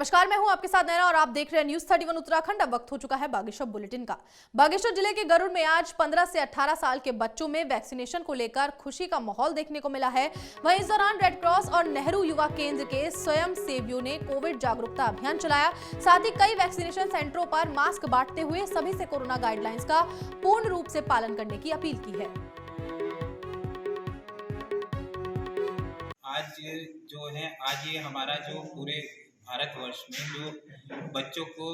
नमस्कार, मैं हूं आपके साथ नैना और आप देख रहे हैं न्यूज 31 उत्तराखंड। अब वक्त हो चुका है बागेश्वर बुलेटिन का। बागेश्वर जिले के गरुड़ में आज 15 से 18 साल के बच्चों में वैक्सीनेशन को लेकर खुशी का माहौल देखने को मिला है। वहीं इस दौरान रेड क्रॉस और नेहरू युवा केंद्र के स्वयं सेवियों ने कोविड जागरूकता अभियान चलाया। साथ ही कई वैक्सीनेशन सेंटरों पर मास्क बांटते हुए सभी से कोरोना गाइडलाइंस का पूर्ण रूप से पालन करने की अपील की है। आज ये हमारा जो पूरे भारतवर्ष में जो बच्चों को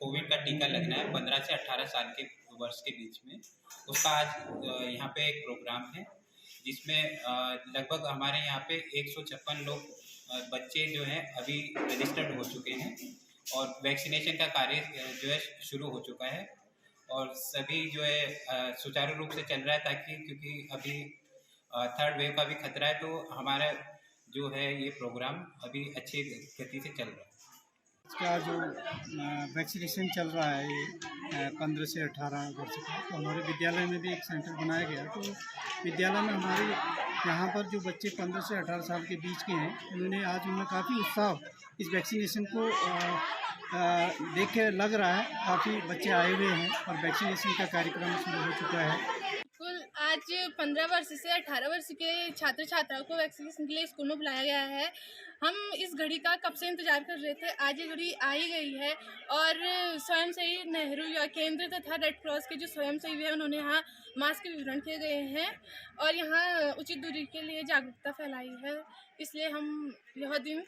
कोविड का टीका लगना है 15 से 18 साल के वर्ष के बीच में, उसका आज यहाँ पे एक प्रोग्राम है जिसमें लगभग हमारे यहाँ पे 156 लोग बच्चे जो हैं अभी रजिस्टर्ड हो चुके हैं और वैक्सीनेशन का कार्य जो है शुरू हो चुका है और सभी जो है सुचारू रूप से चल रहा है, ताकि क्योंकि अभी थर्ड वेव का भी खतरा है, तो हमारा जो है ये प्रोग्राम अभी अच्छी गति से चल रहा है। इसका जो वैक्सीनेशन चल रहा है ये 15 से 18 वर्ष का, तो हमारे विद्यालय में भी एक सेंटर बनाया गया। तो विद्यालय में हमारे यहाँ पर जो बच्चे 15 से 18 साल के बीच के हैं, उन्होंने आज उनमें काफ़ी उत्साह इस वैक्सीनेशन को देख के लग रहा है। काफ़ी बच्चे आए हुए हैं और वैक्सीनेशन का कार्यक्रम शुरू हो चुका है। आज 15 वर्ष से 18 वर्ष के छात्र छात्राओं को वैक्सीनेशन के लिए स्कूल में बुलाया गया है। हम इस घड़ी का कब से इंतजार कर रहे थे, आज ये घड़ी आ ही गई है और स्वयंसेवी नेहरू युवा केंद्र तथा रेड क्रॉस के जो स्वयंसेवी हैं, उन्होंने यहाँ मास्क के वितरण किए गए हैं और यहाँ उचित दूरी के लिए जागरूकता फैलाई है। इसलिए हम यह दिन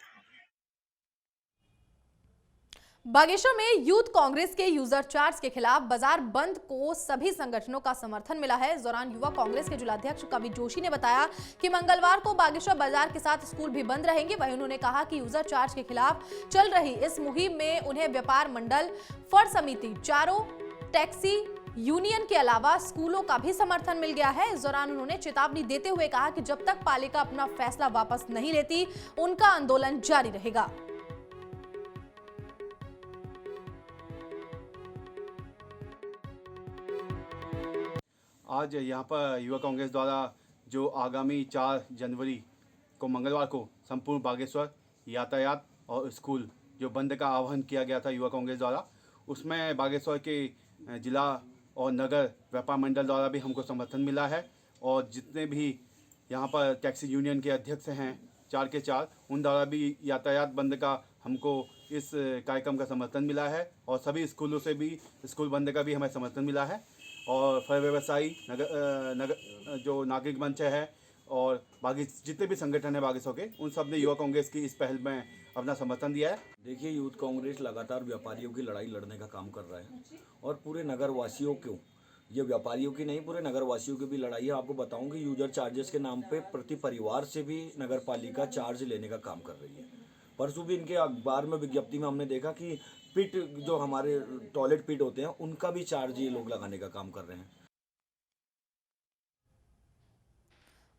बागेश्वर में यूथ कांग्रेस के यूजर चार्ज के खिलाफ बाजार बंद को सभी संगठनों का समर्थन मिला है। इस दौरान युवा कांग्रेस के जिलाध्यक्ष कवि जोशी ने बताया कि मंगलवार को बागेश्वर बाजार के साथ स्कूल भी बंद रहेंगे। वहीं उन्होंने कहा कि यूजर चार्ज के खिलाफ चल रही इस मुहिम में उन्हें व्यापार मंडल, फर समिति, चारों टैक्सी यूनियन के अलावा स्कूलों का भी समर्थन मिल गया है। इस दौरान उन्होंने चेतावनी देते हुए कहा कि जब तक पालिका अपना फैसला वापस नहीं लेती, उनका आंदोलन जारी रहेगा। आज यहाँ पर युवा कांग्रेस द्वारा जो आगामी 4 जनवरी को मंगलवार को संपूर्ण बागेश्वर यातायात और स्कूल जो बंद का आह्वान किया गया था युवा कांग्रेस द्वारा, उसमें बागेश्वर के जिला और नगर व्यापार मंडल द्वारा भी हमको समर्थन मिला है और जितने भी यहाँ पर टैक्सी यूनियन के अध्यक्ष हैं 4 के 4, उन द्वारा भी यातायात बंद का हमको इस कार्यक्रम का समर्थन मिला है और सभी स्कूलों से भी स्कूल बंद का भी हमें समर्थन मिला है। और फल व्यवसायी जो नागरिक मंच है और बाकी जितने भी संगठन है बागेश्वर के, उन सब ने युवा कांग्रेस की इस पहल में अपना समर्थन दिया है। देखिए, यूथ कांग्रेस लगातार व्यापारियों की लड़ाई लड़ने का काम कर रहा है और पूरे नगर वासियों को, ये व्यापारियों की नहीं पूरे नगर वासियों की भी लड़ाई है। आपको बताऊं कि यूजर चार्जेस के नाम पे प्रति परिवार से भी नगर पालिका चार्ज लेने का काम कर रही है। परसों भी इनके अखबार में विज्ञप्ति में हमने देखा कि पिट जो हमारे टॉयलेट पिट होते हैं, उनका भी चार्ज ये लोग लगाने का काम कर रहे हैं।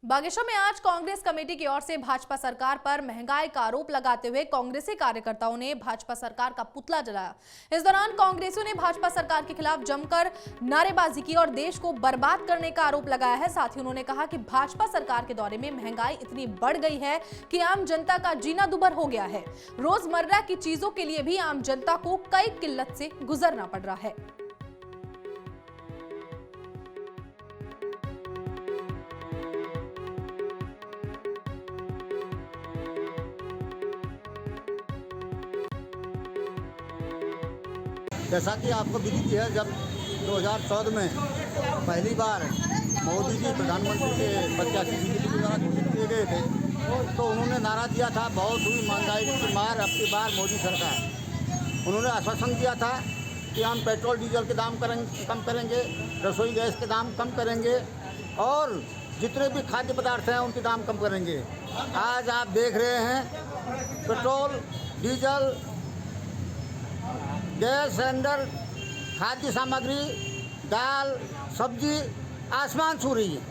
बागेश्वर में आज कांग्रेस कमेटी की ओर से भाजपा सरकार पर महंगाई का आरोप लगाते हुए कांग्रेसी कार्यकर्ताओं ने भाजपा सरकार का पुतला जलाया। इस दौरान कांग्रेसियों ने भाजपा सरकार के खिलाफ जमकर नारेबाजी की और देश को बर्बाद करने का आरोप लगाया है। साथ ही उन्होंने कहा कि भाजपा सरकार के दौरे में महंगाई इतनी बढ़ गई है कि आम जनता का जीना दुभर हो गया है। रोजमर्रा की चीजों के लिए भी आम जनता को कई किल्लत से गुजरना पड़ रहा है। जैसा कि आपको विदित है, जब 2014 में पहली बार मोदी जी प्रधानमंत्री के 85 फीसदी द्वारा घोषित किए गए थे, तो उन्होंने नारा दिया था, बहुत हुई महंगाई की मार, अब की बार मोदी सरकार। उन्होंने आश्वासन दिया था कि हम पेट्रोल डीजल के दाम कम करेंगे, रसोई गैस के दाम कम करेंगे और जितने भी खाद्य पदार्थ हैं उनके दाम कम करेंगे। आज आप देख रहे हैं पेट्रोल, डीजल, गैस सिलेंडर, खाद्य सामग्री, दाल, सब्जी आसमान छू रही है।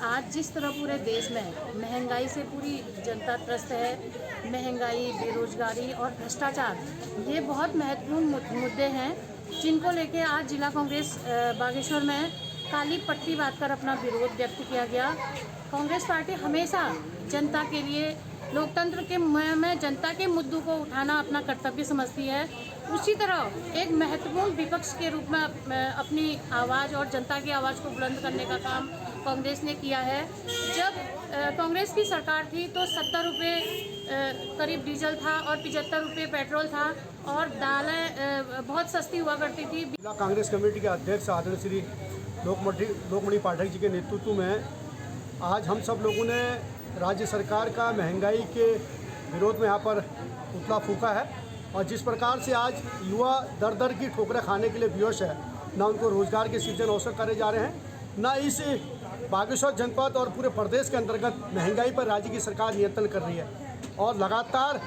आज जिस तरह पूरे देश में महंगाई से पूरी जनता त्रस्त है, महंगाई, बेरोजगारी और भ्रष्टाचार, ये बहुत महत्वपूर्ण मुद्दे हैं जिनको लेके आज जिला कांग्रेस बागेश्वर में काली पट्टी बांधकर अपना विरोध व्यक्त किया गया। कांग्रेस पार्टी हमेशा जनता के लिए लोकतंत्र के में जनता के मुद्दों को उठाना अपना कर्तव्य समझती है, उसी तरह एक महत्वपूर्ण विपक्ष के रूप में अपनी आवाज़ और जनता की आवाज़ को बुलंद करने का काम कांग्रेस ने किया है। जब कांग्रेस की सरकार थी तो 70 रुपये करीब डीजल था और 75 रुपये पेट्रोल था और दालें बहुत सस्ती हुआ करती थी। जिला कांग्रेस कमेटी के अध्यक्ष आदरणीय श्री लोकमणि पाठक जी के नेतृत्व में आज हम सब लोगों ने राज्य सरकार का महंगाई के विरोध में यहाँ पर पुतला फूंका है और जिस प्रकार से आज युवा दर दर की ठोकरें खाने के लिए विवश है, ना उनको रोजगार के सृजन अवसर करे जा रहे हैं, ना इस बागेश्वर जनपद और पूरे प्रदेश के अंतर्गत महंगाई पर राज्य की सरकार नियंत्रण कर रही है और लगातार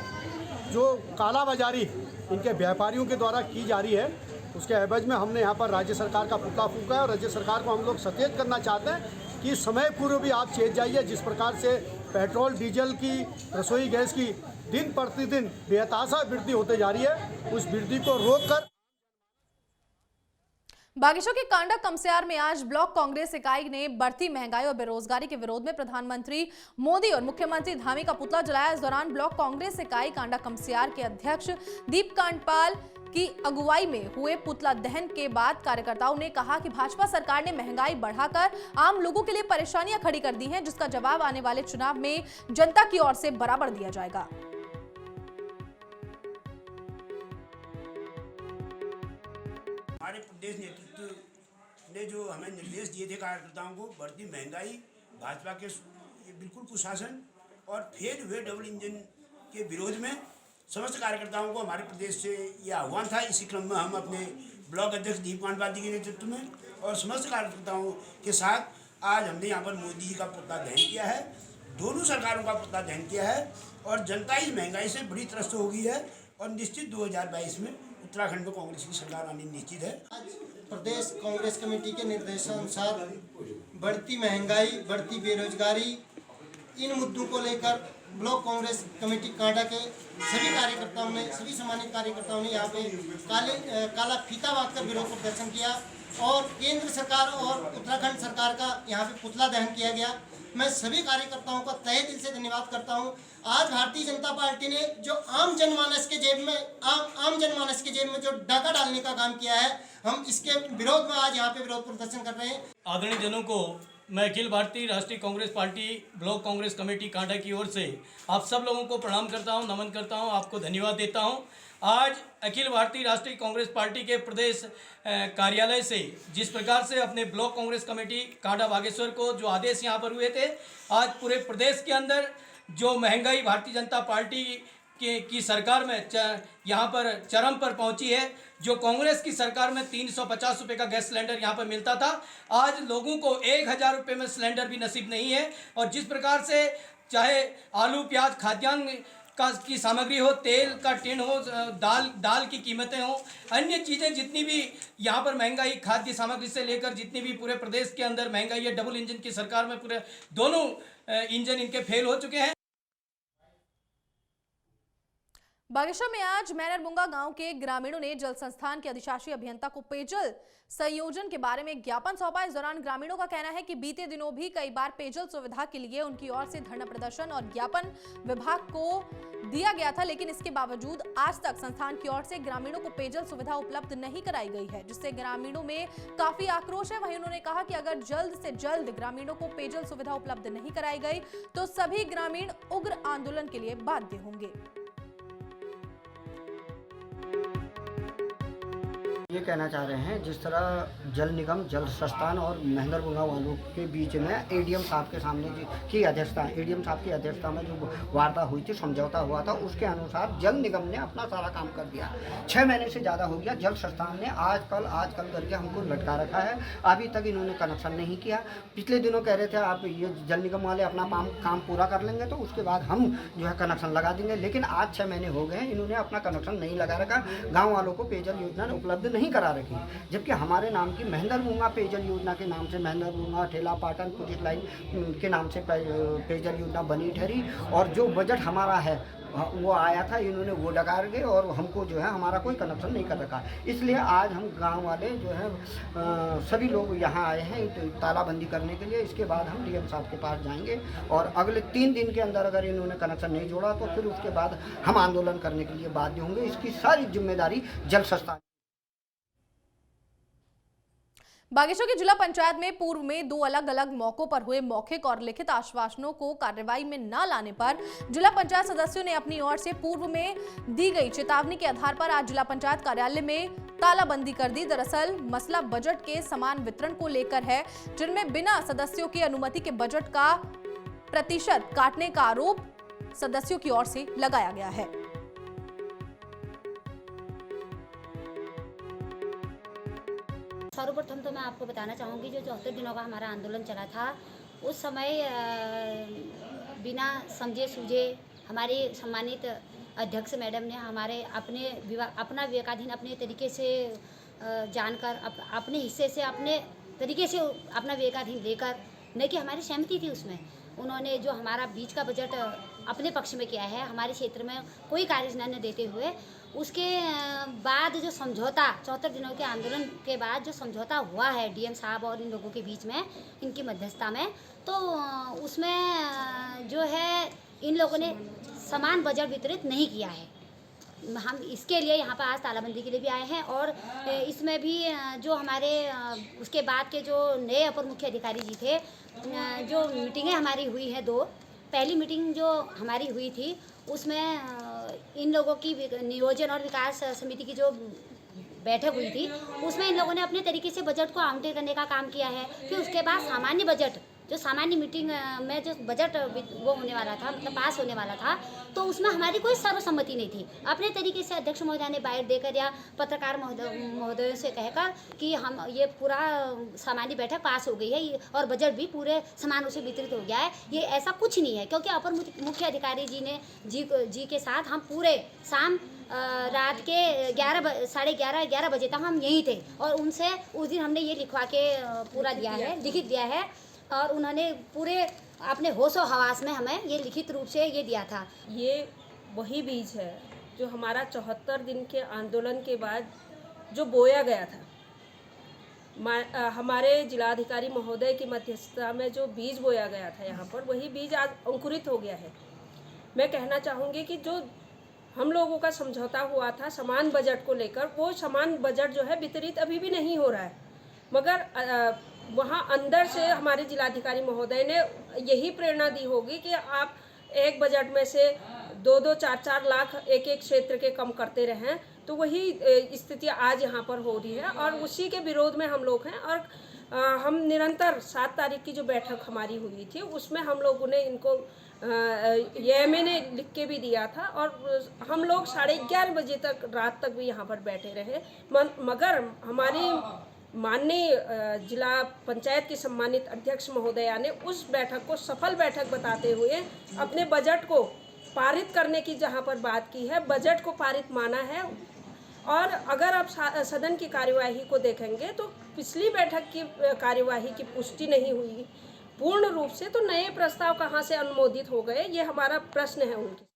जो कालाबाजारी इनके व्यापारियों के द्वारा की जा रही है उसके एवज में हमने यहाँ पर राज्य सरकार का पुतला फूंका है और राज्य सरकार को हम लोग सचेत करना चाहते हैं कि समय पूर्व भी आप चेत जाइए। जिस प्रकार से पेट्रोल डीजल की रसोई गैस की दिन प्रतिदिन बेतहाशा वृद्धि होते जा रही है, उस वृद्धि को रोककर बागेश्वर के कांडा कमस्यार में आज ब्लॉक कांग्रेस इकाई ने बढ़ती महंगाई और बेरोजगारी के विरोध में प्रधानमंत्री मोदी और मुख्यमंत्री धामी का पुतला जलाया। इस दौरान ब्लॉक कांग्रेस इकाई कांडा कमस्यार के अध्यक्ष दीप कांडपाल की अगुवाई में हुए पुतला दहन के बाद कार्यकर्ताओं ने कहा कि भाजपा सरकार ने महंगाई बढ़ाकर आम लोगों के लिए परेशानियां खड़ी कर दी हैं, जिसका जवाब आने वाले चुनाव में जनता की ओर से बराबर दिया जाएगा। हमारे प्रदेश नेतृत्व ने जो हमें निर्देश दिए थे कार्यकर्ताओं को, बढ़ती महंगाई, भाजपा के बिल्कुल कुशासन और फेल हुए डबल इंजन के विरोध में समस्त कार्यकर्ताओं को हमारे प्रदेश से यह आह्वान था। इसी क्रम में हम अपने ब्लॉक अध्यक्ष दीप कांडपाल जी के नेतृत्व में और समस्त कार्यकर्ताओं के साथ आज हमने यहाँ पर मोदी जी का पुतला दहन किया है, दोनों सरकारों का पुतला दहन किया है और जनता इस महंगाई से बड़ी त्रस्त हो गई है और निश्चित 2022 में उत्तराखंड में कांग्रेस की सरकार आनी निश्चित है। आज प्रदेश कांग्रेस कमेटी के निर्देशानुसार बढ़ती महंगाई, बढ़ती बेरोजगारी, इन मुद्दों को लेकर ब्लॉक कांग्रेस कमेटी कांडा के सभी कार्यकर्ताओं ने, सभी सम्मानित कार्यकर्ताओं ने यहाँ पे काला फीता बांधकर विरोध प्रदर्शन किया और केंद्र सरकार और उत्तराखंड सरकार का यहाँ पे पुतला दहन किया गया। मैं सभी कार्यकर्ताओं का तहे दिल से धन्यवाद करता हूँ। आज भारतीय जनता पार्टी ने जो आम जनमानस के जेब में जो डाका डालने का काम किया है, हम इसके विरोध में आज यहाँ पे विरोध प्रदर्शन कर रहे हैं। आदरणीय जनों को मैं अखिल भारतीय राष्ट्रीय Congress party block Congress committee Kanda की ओर से आप सब लोगों को प्रणाम करता हूं, नमन करता हूं, आपको धन्यवाद देता हूं। आज अखिल भारतीय राष्ट्रीय कांग्रेस पार्टी के प्रदेश कार्यालय से जिस प्रकार से अपने ब्लॉक कांग्रेस कमेटी कांडा बागेश्वर को जो आदेश यहां पर हुए थे, आज पूरे प्रदेश के अंदर जो महंगाई भारतीय जनता पार्टी की सरकार में यहाँ पर चरम पर पहुँची है। जो कांग्रेस की सरकार में 350 रुपये का गैस सिलेंडर यहाँ पर मिलता था, आज लोगों को 1000 रुपये में सिलेंडर भी नसीब नहीं है। और जिस प्रकार से चाहे आलू प्याज खाद्यान्न की सामग्री हो, तेल का टिन हो, दाल की कीमतें हो, अन्य चीज़ें जितनी भी यहाँ पर महंगाई खाद्य सामग्री से लेकर जितनी भी पूरे प्रदेश के अंदर महंगाई है, डबल इंजन की सरकार में पूरे दोनों इंजन इनके फेल हो चुके हैं। बागेश्वर में आज मैनरबुंगा गांव के ग्रामीणों ने जल संस्थान के अधिशासी अभियंता को पेयजल संयोजन के बारे में ज्ञापन सौंपा। इस दौरान ग्रामीणों का कहना है कि बीते दिनों भी कई बार पेयजल सुविधा के लिए उनकी ओर से धरना प्रदर्शन और ज्ञापन विभाग को दिया गया था, लेकिन इसके बावजूद आज तक संस्थान की ओर से ग्रामीणों को पेयजल सुविधा उपलब्ध नहीं कराई गई है, जिससे ग्रामीणों में काफी आक्रोश है। वहीं उन्होंने कहा कि अगर जल्द से जल्द ग्रामीणों को पेयजल सुविधा उपलब्ध नहीं कराई गई तो सभी ग्रामीण उग्र आंदोलन के लिए बाध्य होंगे। ये कहना चाह रहे हैं, जिस तरह जल निगम, जल संस्थान और मैनरबुंगा वालों के बीच में एडीएम साहब के सामने की अध्यक्षता, एडीएम साहब की अध्यक्षता में जो वार्ता हुई थी, समझौता हुआ था, उसके अनुसार जल निगम ने अपना सारा काम कर दिया। 6 महीने से ज़्यादा हो गया, जल संस्थान ने आजकल करके हमको लटका रखा है। अभी तक इन्होंने कनेक्शन नहीं किया। पिछले दिनों कह रहे थे आप ये जल निगम वाले अपना काम पूरा कर लेंगे तो उसके बाद हम जो है कनेक्शन लगा देंगे, लेकिन आज 6 महीने हो गए हैं, इन्होंने अपना कनेक्शन नहीं लगा रखा। गाँव वालों को पेयजल योजना उपलब्ध नहीं करा रखी, जबकि हमारे नाम की मैनरबुंगा पेयजल योजना के नाम से मैनरबुंगा ठेला पाटन पुलिस लाइन के नाम से पेयजल योजना बनी ठहरी और जो बजट हमारा है वो आया था, इन्होंने वो डकार गए और हमको जो है हमारा कोई कनेक्शन नहीं कर रखा। इसलिए आज हम गांव वाले जो है सभी लोग यहाँ आए हैं तालाबंदी करने के लिए। इसके बाद हम डीएम साहब के पास जाएंगे और अगले 3 दिन के अंदर अगर इन्होंने कनेक्शन नहीं जोड़ा तो फिर उसके बाद हम आंदोलन करने के लिए बाध्य होंगे। इसकी सारी जिम्मेदारी जल संस्थान। बागेश्वर की जिला पंचायत में पूर्व में 2 अलग अलग मौकों पर हुए मौखिक और लिखित आश्वासनों को कार्रवाई में न लाने पर जिला पंचायत सदस्यों ने अपनी ओर से पूर्व में दी गई चेतावनी के आधार पर आज जिला पंचायत कार्यालय में तालाबंदी कर दी। दरअसल मसला बजट के समान वितरण को लेकर है, जिनमें बिना सदस्यों की अनुमति के बजट का प्रतिशत काटने का आरोप सदस्यों की ओर से लगाया गया है। सर्वप्रथम तो मैं आपको बताना चाहूँगी जो 74 दिनों का हमारा आंदोलन चला था, उस समय बिना समझे सूझे हमारे सम्मानित अध्यक्ष मैडम ने हमारे अपना विवेकाधीन अपने तरीके से जानकर अपने हिस्से से अपने तरीके से अपना विवेकाधीन लेकर, न कि हमारी सहमति थी उसमें, उन्होंने जो हमारा बीच का बजट अपने पक्ष में किया है, हमारे क्षेत्र में कोई कार्य न देते हुए, उसके बाद जो समझौता 74 दिनों के आंदोलन के बाद जो समझौता हुआ है डीएम साहब और इन लोगों के बीच में, इनकी मध्यस्थता में, तो उसमें जो है इन लोगों ने समान बजट वितरित नहीं किया है। हम इसके लिए यहाँ पर आज तालाबंदी के लिए भी आए हैं और इसमें भी जो हमारे उसके बाद के जो नए अपर मुख्य अधिकारी जी थे, जो मीटिंगें हमारी हुई हैं 2, पहली मीटिंग जो हमारी हुई थी उसमें इन लोगों की नियोजन और विकास समिति की जो बैठक हुई थी, उसमें इन लोगों ने अपने तरीके से बजट को आवंटित करने का काम किया है। फिर उसके बाद सामान्य बजट जो सामान्य मीटिंग में जो बजट वो होने वाला था, मतलब पास होने वाला था, तो उसमें हमारी कोई सर्वसम्मति नहीं थी। अपने तरीके से अध्यक्ष महोदय ने बाहर देकर या पत्रकार महोदयों से कहकर कि हम ये पूरा सामान्य बैठक पास हो गई है और बजट भी पूरे समान से वितरित हो गया है, ये ऐसा कुछ नहीं है। क्योंकि अपर मुख्य अधिकारी जी ने जी के साथ हम पूरे शाम रात के 11 बजे तक हम यहीं थे और उनसे उस दिन हमने ये लिखवा के पूरा दिया है, लिखित दिया है और उन्होंने पूरे अपने होशो हवास में हमें ये लिखित रूप से ये दिया था। ये वही बीज है जो हमारा 74 दिन के आंदोलन के बाद जो बोया गया था, हमारे जिलाधिकारी महोदय की मध्यस्थता में जो बीज बोया गया था यहाँ पर, वही बीज आज अंकुरित हो गया है। मैं कहना चाहूँगी कि जो हम लोगों का समझौता हुआ था समान बजट को लेकर, वो समान बजट जो है वितरित अभी भी नहीं हो रहा है, मगर वहाँ अंदर से हमारे जिलाधिकारी महोदय ने यही प्रेरणा दी होगी कि आप एक बजट में से 2-2, 4-4 लाख एक क्षेत्र के कम करते रहें, तो वही स्थिति आज यहाँ पर हो रही है और उसी के विरोध में हम लोग हैं। और हम निरंतर 7 तारीख की जो बैठक हमारी हुई थी उसमें हम लोगों ने इनको ये मैंने लिख के भी दिया था और हम लोग 11:30 बजे तक रात तक भी यहाँ पर बैठे रहे, मगर हमारी माननीय जिला पंचायत के सम्मानित अध्यक्ष महोदया ने उस बैठक को सफल बैठक बताते हुए अपने बजट को पारित करने की जहां पर बात की है, बजट को पारित माना है। और अगर आप सदन की कार्यवाही को देखेंगे तो पिछली बैठक की कार्यवाही की पुष्टि नहीं हुई पूर्ण रूप से, तो नए प्रस्ताव कहां से अनुमोदित हो गए, ये हमारा प्रश्न है उनकी।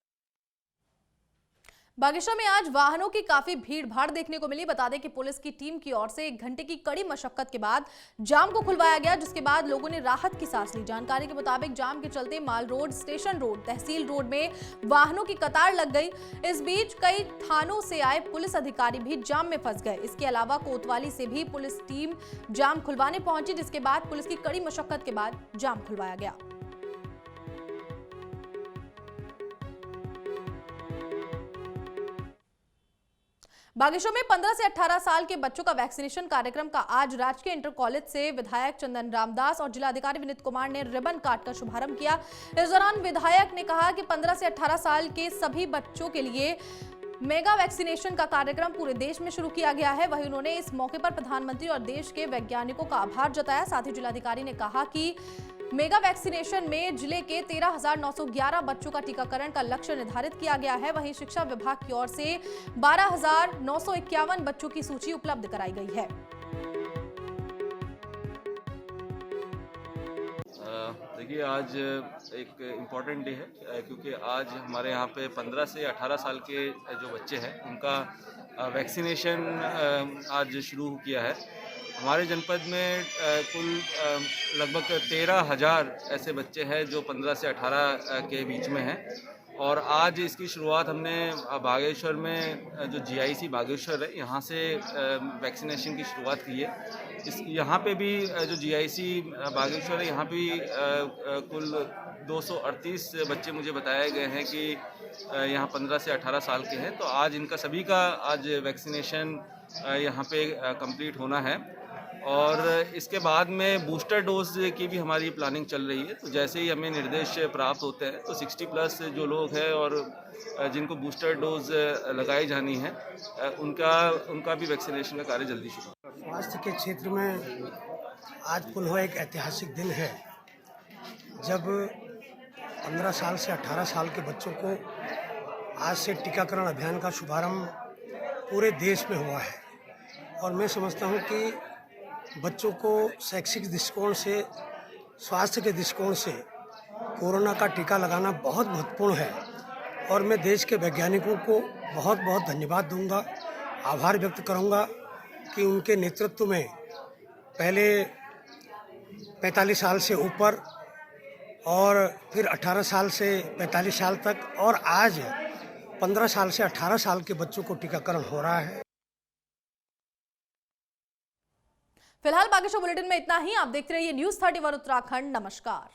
बागेश्वर में आज वाहनों की काफी भीड़ भाड़ देखने को मिली। बता दें कि पुलिस की टीम की ओर से 1 घंटे की कड़ी मशक्कत के बाद जाम को खुलवाया गया, जिसके बाद लोगों ने राहत की सांस ली। जानकारी के मुताबिक जाम के चलते माल रोड, स्टेशन रोड, तहसील रोड में वाहनों की कतार लग गई। इस बीच कई थानों से आए पुलिस अधिकारी भी जाम में फंस गए। इसके अलावा कोतवाली से भी पुलिस टीम जाम खुलवाने पहुंची, जिसके बाद पुलिस की कड़ी मशक्कत के बाद जाम खुलवाया गया। बागेश्वर में 15 से 18 साल के बच्चों का वैक्सीनेशन कार्यक्रम का आज राजकीय इंटर कॉलेज से विधायक चंदन रामदास और जिलाधिकारी विनीत कुमार ने रिबन काटकर शुभारंभ किया। इस दौरान विधायक ने कहा कि 15 से 18 साल के सभी बच्चों के लिए मेगा वैक्सीनेशन का कार्यक्रम पूरे देश में शुरू किया गया है। वहीं उन्होंने इस मौके पर प्रधानमंत्री और देश के वैज्ञानिकों का आभार जताया। साथ ही जिलाधिकारी ने कहा कि मेगा वैक्सीनेशन में जिले के 13,911 बच्चों का टीकाकरण का लक्ष्य निर्धारित किया गया है। वहीं शिक्षा विभाग की ओर से 12,951 बच्चों की सूची उपलब्ध कराई गई है। देखिए आज एक इम्पॉर्टेंट डे है क्योंकि आज हमारे यहाँ पे 15 से 18 साल के जो बच्चे हैं उनका वैक्सीनेशन आज शुरू किया है। हमारे जनपद में कुल लगभग 13,000 ऐसे बच्चे हैं जो 15 से 18 के बीच में हैं और आज इसकी शुरुआत हमने बागेश्वर में जो GIC बागेश्वर है यहाँ से वैक्सीनेशन की शुरुआत की है। यहाँ पे भी जो GIC बागेश्वर है यहाँ भी कुल 238 बच्चे मुझे बताए गए हैं कि यहाँ 15 से 18 साल के हैं। तो आज इनका सभी का आज वैक्सीनेशन यहाँ पे कंप्लीट होना है और इसके बाद में बूस्टर डोज की भी हमारी प्लानिंग चल रही है। तो जैसे ही हमें निर्देश प्राप्त होते हैं तो 60+ जो लोग हैं और जिनको बूस्टर डोज लगाई जानी है उनका भी वैक्सीनेशन का कार्य जल्दी शुरू। स्वास्थ्य के क्षेत्र में आज पुनः एक ऐतिहासिक दिन है जब 15 साल से 18 साल के बच्चों को आज से टीकाकरण अभियान का शुभारंभ पूरे देश में हुआ है और मैं समझता हूं कि बच्चों को शैक्षिक दृष्टिकोण से, स्वास्थ्य के दृष्टिकोण से कोरोना का टीका लगाना बहुत महत्वपूर्ण है और मैं देश के वैज्ञानिकों को बहुत बहुत धन्यवाद दूंगा, आभार व्यक्त करूंगा कि उनके नेतृत्व में पहले 45 साल से ऊपर और फिर 18 साल से 45 साल तक और आज 15 साल से 18 साल के बच्चों को टीकाकरण हो रहा है। फिलहाल बागेश्वर बुलेटिन में इतना ही। आप देखते रहिए न्यूज़ 31 उत्तराखंड। नमस्कार।